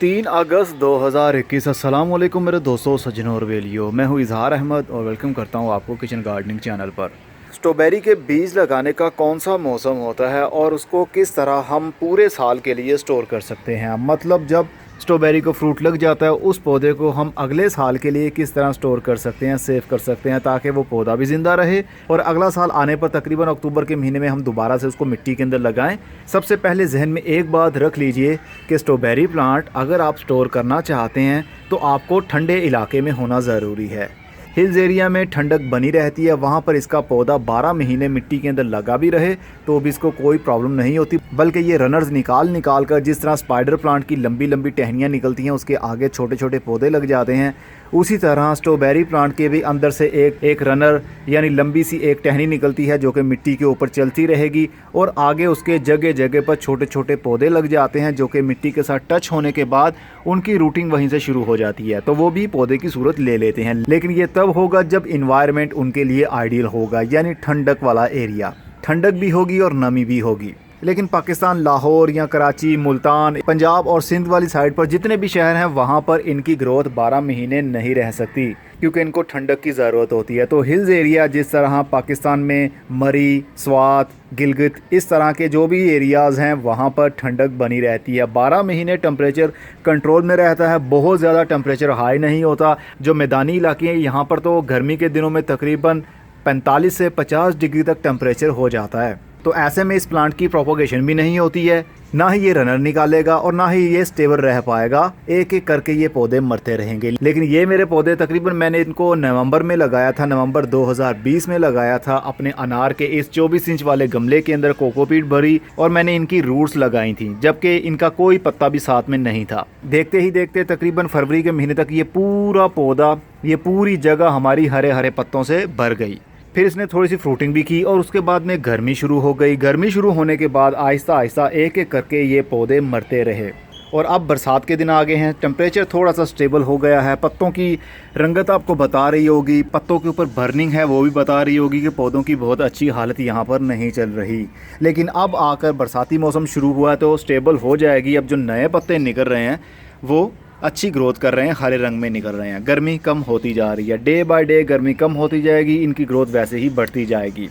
3 अगस्त 2021। अस्सलाम वालेकुम मेरे दोस्तों, सज्जनों और वेलियो। मैं हूँ इजहार अहमद और वेलकम करता हूँ आपको किचन गार्डनिंग चैनल पर। स्ट्रॉबेरी के बीज लगाने का कौन सा मौसम होता है और उसको किस तरह हम पूरे साल के लिए स्टोर कर सकते हैं, मतलब जब स्ट्रॉबेरी को फ्रूट लग जाता है उस पौधे को हम अगले साल के लिए किस तरह स्टोर कर सकते हैं, सेव कर सकते हैं, ताकि वो पौधा भी ज़िंदा रहे और अगला साल आने पर तकरीबन अक्टूबर के महीने में हम दोबारा से उसको मिट्टी के अंदर लगाएं। सबसे पहले जहन में एक बात रख लीजिए कि स्ट्रॉबेरी प्लांट अगर आप स्टोर करना चाहते हैं तो आपको ठंडे इलाके में होना ज़रूरी है। हिल्स एरिया में ठंडक बनी रहती है, वहाँ पर इसका पौधा 12 महीने मिट्टी के अंदर लगा भी रहे तो भी इसको कोई प्रॉब्लम नहीं होती, बल्कि ये रनर्स निकाल कर जिस तरह स्पाइडर प्लांट की लंबी लंबी टहनियाँ निकलती हैं उसके आगे छोटे छोटे पौधे लग जाते हैं, उसी तरह स्ट्रॉबेरी प्लांट के भी अंदर से एक रनर यानी लंबी सी एक टहनी निकलती है जो कि मिट्टी के ऊपर चलती रहेगी और आगे उसके जगह जगह पर छोटे छोटे पौधे लग जाते हैं जो कि मिट्टी के साथ टच होने के बाद उनकी रूटिंग वहीं से शुरू हो जाती है, तो वो भी पौधे की सूरत ले लेते हैं। लेकिन ये तब होगा जब इन्वायरमेंट उनके लिए आइडियल होगा, यानी ठंडक वाला एरिया, ठंडक भी होगी और नमी भी होगी। लेकिन पाकिस्तान लाहौर या कराची, मुल्तान, पंजाब और सिंध वाली साइड पर जितने भी शहर हैं वहाँ पर इनकी ग्रोथ 12 महीने नहीं रह सकती क्योंकि इनको ठंडक की ज़रूरत होती है। तो हिल्स एरिया जिस तरह पाकिस्तान में मरी, स्वात, गिलगित, इस तरह के जो भी एरियाज़ हैं वहाँ पर ठंडक बनी रहती है, 12 महीने टेम्परेचर कंट्रोल में रहता है, बहुत ज़्यादा टेम्परेचर हाई नहीं होता। जो मैदानी इलाके हैं यहाँ पर तो गर्मी के दिनों में तकरीबन 45 से 50 डिग्री तक टेम्परेचर हो जाता है। तो ऐसे में इस प्लांट की प्रोपोगेशन भी नहीं होती है, ना ही ये रनर निकालेगा और ना ही ये स्टेबल रह पाएगा, एक एक करके ये पौधे मरते रहेंगे। लेकिन ये मेरे पौधे तकरीबन मैंने इनको नवंबर में लगाया था, नवंबर 2020 में लगाया था अपने अनार के इस 24 इंच वाले गमले के अंदर कोकोपीट भरी और मैंने इनकी रूट्स लगाई थी, जबकि इनका कोई पत्ता भी साथ में नहीं था। देखते ही देखते तकरीबन फरवरी के महीने तक ये पूरा पौधा, ये पूरी जगह हमारी हरे हरे पत्तों से भर गई। फिर इसने थोड़ी सी फ्रूटिंग भी की और उसके बाद में गर्मी शुरू हो गई। गर्मी शुरू होने के बाद आहिस्ता आहिस्ता एक एक करके ये पौधे मरते रहे और अब बरसात के दिन आ गए हैं, टेम्परेचर थोड़ा सा स्टेबल हो गया है, पत्तों की रंगत आपको बता रही होगी, पत्तों के ऊपर बर्निंग है वो भी बता रही होगी कि पौधों की बहुत अच्छी हालत यहाँ पर नहीं चल रही। लेकिन अब आकर बरसाती मौसम शुरू हुआ तो स्टेबल हो जाएगी। अब जो नए पत्ते निकल रहे हैं वो अच्छी ग्रोथ कर रहे हैं, हरे रंग में निकल रहे हैं। गर्मी कम होती जा रही है, डे बाय डे गर्मी कम होती जाएगी, इनकी ग्रोथ वैसे ही बढ़ती जाएगी।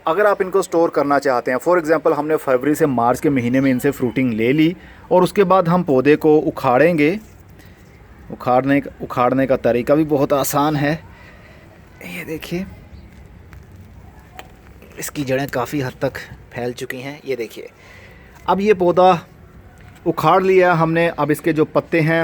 अगर आप इनको स्टोर करना चाहते हैं, फॉर एग्जांपल हमने फरवरी से मार्च के महीने में इनसे फ्रूटिंग ले ली और उसके बाद हम पौधे को उखाड़ेंगे। उखाड़ने का तरीका भी बहुत आसान है। ये देखिए, इसकी जड़ें काफ़ी हद तक फैल चुकी हैं। ये देखिए, अब ये पौधा उखाड़ लिया हमने। अब इसके जो पत्ते हैं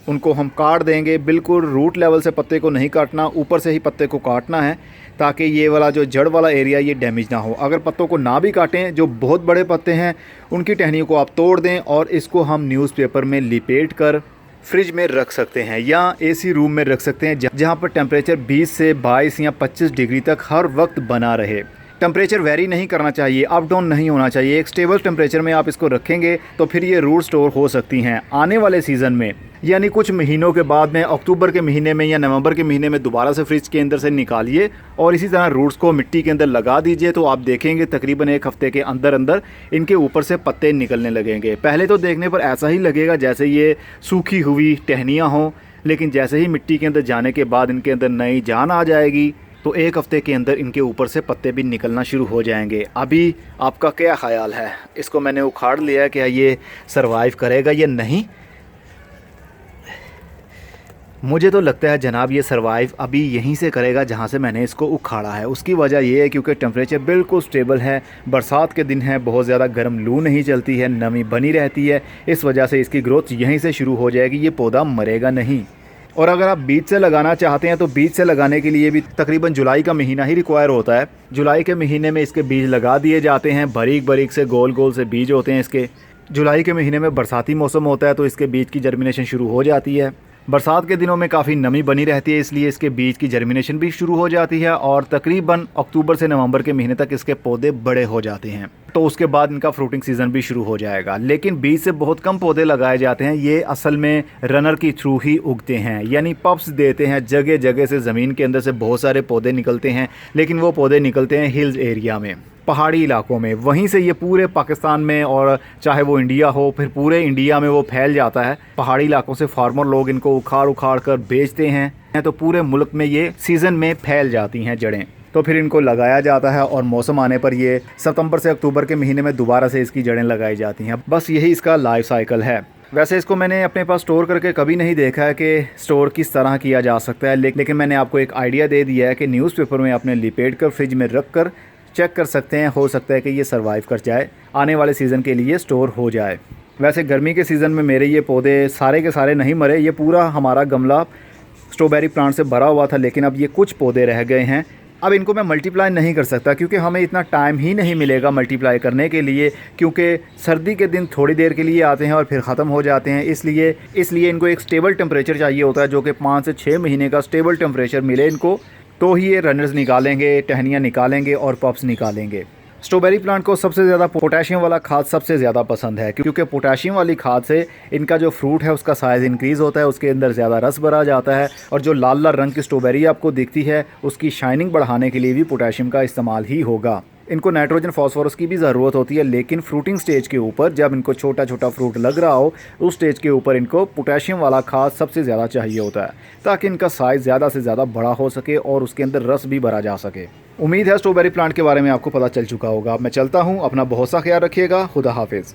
उनको हम काट देंगे। बिल्कुल रूट लेवल से पत्ते को नहीं काटना, ऊपर से ही पत्ते को काटना है ताकि ये वाला जो जड़ वाला एरिया ये डैमेज ना हो। अगर पत्तों को ना भी काटें, जो बहुत बड़े पत्ते हैं उनकी टहनियों को आप तोड़ दें और इसको हम न्यूज़पेपर में लिपेट कर फ्रिज में रख सकते हैं या एसी रूम में रख सकते हैं जहाँ पर टेम्परेचर 20 से 22 या 25 डिग्री तक हर वक्त बना रहे। टेम्परेचर वेरी नहीं करना चाहिए, अप डाउन नहीं होना चाहिए। एक स्टेबल टेम्परेचर में आप इसको रखेंगे तो फिर ये रूट स्टोर हो सकती हैं। आने वाले सीज़न में यानी कुछ महीनों के बाद में, अक्टूबर के महीने में या नवंबर के महीने में दोबारा से फ्रिज के अंदर से निकालिए और इसी तरह रूट्स को मिट्टी के अंदर लगा दीजिए तो आप देखेंगे तकरीबन एक हफ्ते के अंदर अंदर इनके ऊपर से पत्ते निकलने लगेंगे। पहले तो देखने पर ऐसा ही लगेगा जैसे ये सूखी हुई टहनियाँ हों, लेकिन जैसे ही मिट्टी के अंदर जाने के बाद इनके अंदर नई जान आ जाएगी तो एक हफ्ते के अंदर इनके ऊपर से पत्ते भी निकलना शुरू हो जाएंगे। अभी आपका क्या ख्याल है? इसको मैंने उखाड़ लिया, क्या ये सरवाइव करेगा या नहीं? मुझे तो लगता है जनाब ये सरवाइव अभी यहीं से करेगा जहाँ से मैंने इसको उखाड़ा है। उसकी वजह ये है क्योंकि टेम्परेचर बिल्कुल स्टेबल है, बरसात के दिन है, बहुत ज़्यादा गर्म लू नहीं चलती है, नमी बनी रहती है, इस वजह से इसकी ग्रोथ यहीं से शुरू हो जाएगी, ये पौधा मरेगा नहीं। और अगर आप बीज से लगाना चाहते हैं तो बीज से लगाने के लिए भी तकरीबन जुलाई का महीना ही रिक्वायर होता है। जुलाई के महीने में इसके बीज लगा दिए जाते हैं, बारीक बारीक से गोल गोल से बीज होते हैं इसके। जुलाई के महीने में बरसाती मौसम होता है तो इसके बीज की जर्मिनेशन शुरू हो जाती है। बरसात के दिनों में काफ़ी नमी बनी रहती है, इसलिए इसके बीज की जर्मिनेशन भी शुरू हो जाती है और तकरीबन अक्टूबर से नवंबर के महीने तक इसके पौधे बड़े हो जाते हैं। तो उसके बाद इनका फ्रूटिंग सीज़न भी शुरू हो जाएगा। लेकिन बीज से बहुत कम पौधे लगाए जाते हैं, ये असल में रनर के थ्रू ही उगते हैं, यानी पप्स देते हैं। जगह जगह से ज़मीन के अंदर से बहुत सारे पौधे निकलते हैं, लेकिन वो पौधे निकलते हैं हिल्स एरिया में, पहाड़ी इलाकों में। वहीं से ये पूरे पाकिस्तान में, और चाहे वो इंडिया हो, फिर पूरे इंडिया में वो फैल जाता है। पहाड़ी इलाकों से फार्मर लोग इनको उखाड़ उखाड़ कर बेचते हैं, तो पूरे मुल्क में ये सीज़न में फैल जाती हैं जड़ें। तो फिर इनको लगाया जाता है और मौसम आने पर ये सितंबर से अक्टूबर के महीने में दोबारा से इसकी जड़ें लगाई जाती हैं। बस यही इसका लाइफ साइकिल है। वैसे इसको मैंने अपने पास स्टोर करके कभी नहीं देखा है कि स्टोर किस तरह किया जा सकता है, लेकिन मैंने आपको एक आइडिया दे दिया है कि न्यूज़पेपर में अपने लिपेट कर फ्रिज में रख कर चेक कर सकते हैं। हो सकता है कि ये सर्वाइव कर जाए, आने वाले सीज़न के लिए स्टोर हो जाए। वैसे गर्मी के सीज़न में मेरे ये पौधे सारे के सारे नहीं मरे। ये पूरा हमारा गमला स्ट्रॉबेरी प्लांट से भरा हुआ था, लेकिन अब ये कुछ पौधे रह गए हैं। अब इनको मैं मल्टीप्लाई नहीं कर सकता, क्योंकि हमें इतना टाइम ही नहीं मिलेगा मल्टीप्लाई करने के लिए, क्योंकि सर्दी के दिन थोड़ी देर के लिए आते हैं और फिर ख़त्म हो जाते हैं। इसलिए इनको एक स्टेबल टेम्परेचर चाहिए होता है, जो कि 5 से 6 महीने का स्टेबल टेम्परेचर मिले इनको, तो ही ये रनर्स निकालेंगे, टहनियाँ निकालेंगे और पप्स निकालेंगे। स्ट्रॉबेरी प्लांट को सबसे ज़्यादा पोटेशियम वाला खाद सबसे ज़्यादा पसंद है, क्योंकि पोटेशियम वाली खाद से इनका जो फ्रूट है उसका साइज़ इंक्रीज़ होता है, उसके अंदर ज़्यादा रस भरा जाता है, और जो लाल लाल रंग की स्ट्रॉबेरी आपको दिखती है उसकी शाइनिंग बढ़ाने के लिए भी पोटेशियम का इस्तेमाल ही होगा। इनको नाइट्रोजन फॉस्फोरस की भी ज़रूरत होती है, लेकिन फ्रूटिंग स्टेज के ऊपर, जब इनको छोटा छोटा फ्रूट लग रहा हो, उस स्टेज के ऊपर इनको पोटेशियम वाला खाद सबसे ज़्यादा चाहिए होता है, ताकि इनका साइज़ ज़्यादा से ज़्यादा बड़ा हो सके और उसके अंदर रस भी भरा जा सके। उम्मीद है स्ट्रॉबेरी प्लांट के बारे में आपको पता चल चुका होगा। मैं चलता हूँ, अपना बहुत सा ख्याल रखिएगा। खुदा हाफिज़।